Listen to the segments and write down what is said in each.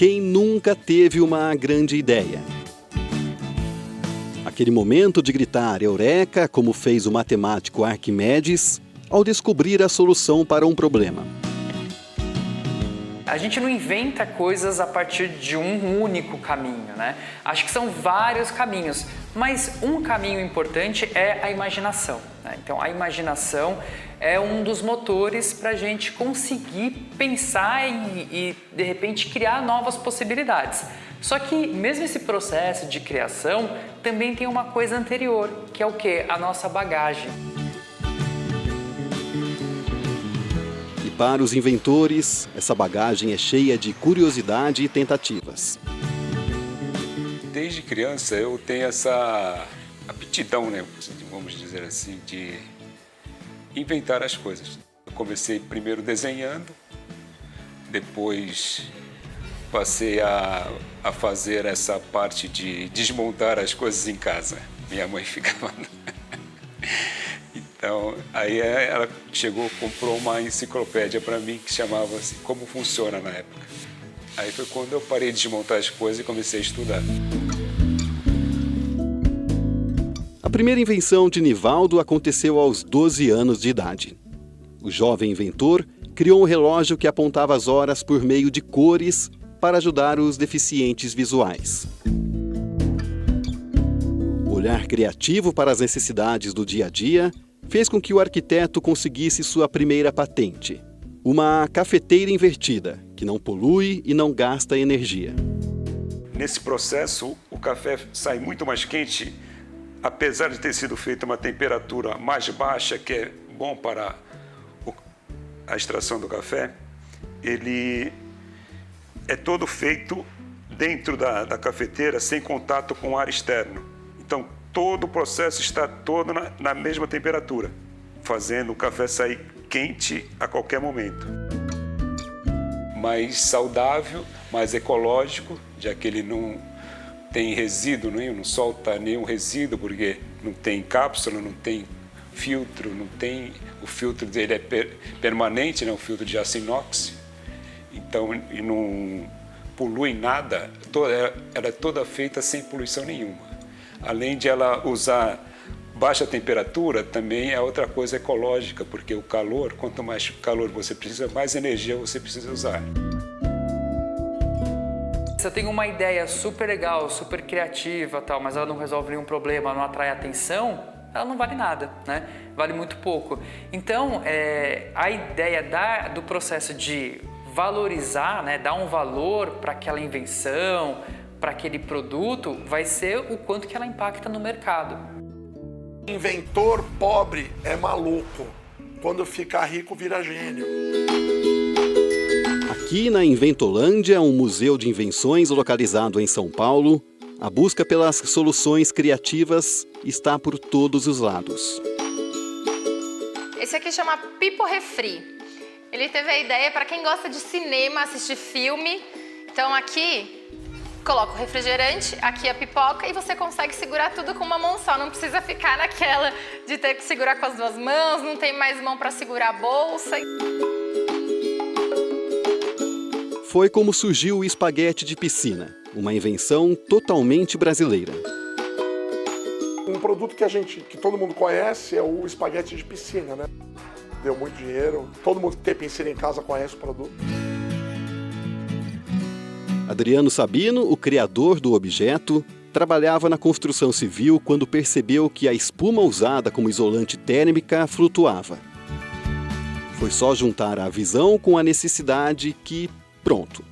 Quem nunca teve uma grande ideia? Aquele momento de gritar eureka, como fez o matemático Arquimedes, ao descobrir a solução para um problema. A gente não inventa coisas a partir de um único caminho, né? Acho que são vários caminhos, mas um caminho importante é a imaginação, né? Então, a imaginação é um dos motores para a gente conseguir pensar e, de repente, criar novas possibilidades. Só que, mesmo esse processo de criação, também tem uma coisa anterior, que é o quê? A nossa bagagem. Para os inventores, essa bagagem é cheia de curiosidade e tentativas. Desde criança eu tenho essa aptidão, né, vamos dizer assim, de inventar as coisas. Eu comecei primeiro desenhando, depois passei a fazer essa parte de desmontar as coisas em casa. Minha mãe ficava... Então, aí ela chegou, comprou uma enciclopédia para mim que chamava-se Como Funciona na época. Aí foi quando eu parei de desmontar as coisas e comecei a estudar. A primeira invenção de Nivaldo aconteceu aos 12 anos de idade. O jovem inventor criou um relógio que apontava as horas por meio de cores para ajudar os deficientes visuais. O olhar criativo para as necessidades do dia a dia fez com que o arquiteto conseguisse sua primeira patente, uma cafeteira invertida, que não polui e não gasta energia. Nesse processo, o café sai muito mais quente, apesar de ter sido feita uma temperatura mais baixa, que é bom para a extração do café. Ele é todo feito dentro da cafeteira, sem contato com ar externo. Então, todo o processo está todo na mesma temperatura, fazendo o café sair quente a qualquer momento. Mais saudável, mais ecológico, já que ele não tem resíduo nenhum, não solta nenhum resíduo, porque não tem cápsula, não tem filtro, o filtro dele é permanente, né? O filtro de aço inox, então e não polui nada, ela é toda feita sem poluição nenhuma. Além de ela usar baixa temperatura, também é outra coisa ecológica, porque o calor, quanto mais calor você precisa, mais energia você precisa usar. Se eu tenho uma ideia super legal, super criativa, tal, mas ela não resolve nenhum problema, não atrai atenção, ela não vale nada, né? Vale muito pouco. Então, a ideia do processo de valorizar, né, dar um valor para aquela invenção, para aquele produto, vai ser o quanto que ela impacta no mercado. Inventor pobre é maluco. Quando ficar rico, vira gênio. Aqui na Inventolândia, um museu de invenções localizado em São Paulo, a busca pelas soluções criativas está por todos os lados. Esse aqui chama Pipo Refri. Ele teve a ideia para quem gosta de cinema, assistir filme. Então aqui coloca o refrigerante, aqui a pipoca e você consegue segurar tudo com uma mão só. Não precisa ficar naquela de ter que segurar com as duas mãos, não tem mais mão para segurar a bolsa. Foi como surgiu o espaguete de piscina, uma invenção totalmente brasileira. Um produto que todo mundo conhece é o espaguete de piscina, né? Deu muito dinheiro, todo mundo que tem piscina em casa conhece o produto. Adriano Sabino, o criador do objeto, trabalhava na construção civil quando percebeu que a espuma usada como isolante térmica flutuava. Foi só juntar a visão com a necessidade que, pronto.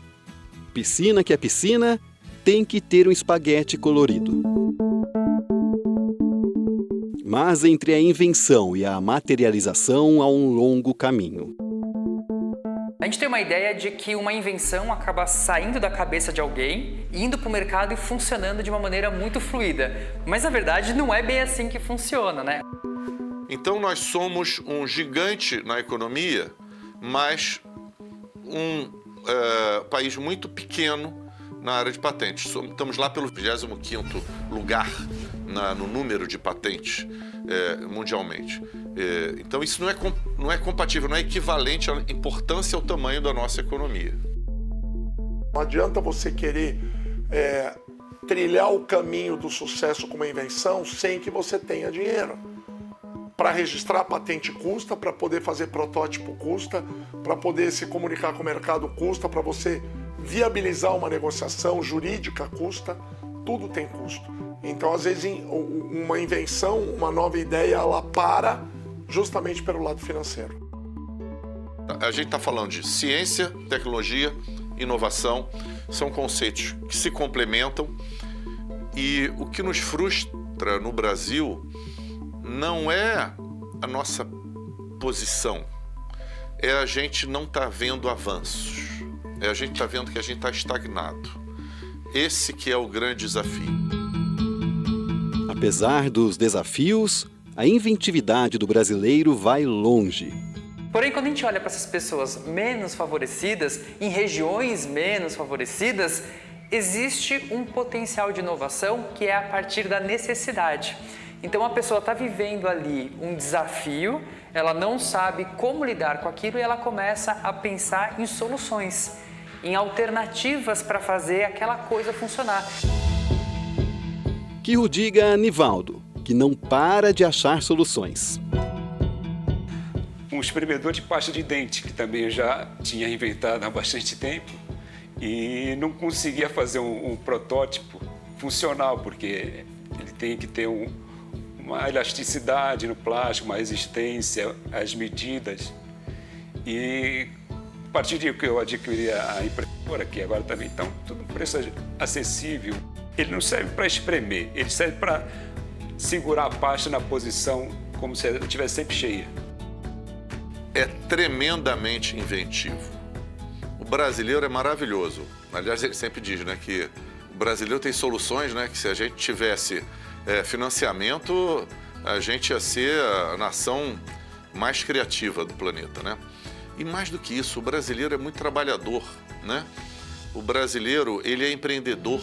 Piscina que é piscina, tem que ter um espaguete colorido. Mas entre a invenção e a materialização há um longo caminho. A gente tem uma ideia de que uma invenção acaba saindo da cabeça de alguém, indo para o mercado e funcionando de uma maneira muito fluida. Mas, na verdade, não é bem assim que funciona, né? Então, nós somos um gigante na economia, mas um país muito pequeno na área de patentes. Estamos lá pelo 25º lugar no número de patentes mundialmente. Então isso não é compatível, não é equivalente à importância ao tamanho da nossa economia. Não adianta você querer trilhar o caminho do sucesso com uma invenção sem que você tenha dinheiro. Para registrar a patente custa, para poder fazer protótipo custa, para poder se comunicar com o mercado custa, para você viabilizar uma negociação jurídica custa, tudo tem custo. Então, às vezes, uma invenção, uma nova ideia, ela para justamente pelo lado financeiro. A gente está falando de ciência, tecnologia, inovação, são conceitos que se complementam e o que nos frustra no Brasil não é a nossa posição, é a gente não estar vendo avanços, é a gente estar vendo que a gente está estagnado. Esse que é o grande desafio. Apesar dos desafios, a inventividade do brasileiro vai longe. Porém, quando a gente olha para essas pessoas menos favorecidas, em regiões menos favorecidas, existe um potencial de inovação que é a partir da necessidade. Então a pessoa está vivendo ali um desafio, ela não sabe como lidar com aquilo e ela começa a pensar em soluções, em alternativas para fazer aquela coisa funcionar. Que o diga Nivaldo, que não para de achar soluções. Um espremedor de pasta de dente, que também eu já tinha inventado há bastante tempo e não conseguia fazer um protótipo funcional, porque ele tem que ter uma elasticidade no plástico, uma resistência às medidas. E a partir de que eu adquiri a impressora, que agora também está tudo um preço acessível, ele não serve para espremer, ele serve para segurar a pasta na posição como se ela estivesse sempre cheia. É tremendamente inventivo. O brasileiro é maravilhoso. Aliás, ele sempre diz, né, que o brasileiro tem soluções, né, que se a gente tivesse financiamento, a gente ia ser a nação mais criativa do planeta, né? E mais do que isso, o brasileiro é muito trabalhador, né? O brasileiro, ele é empreendedor.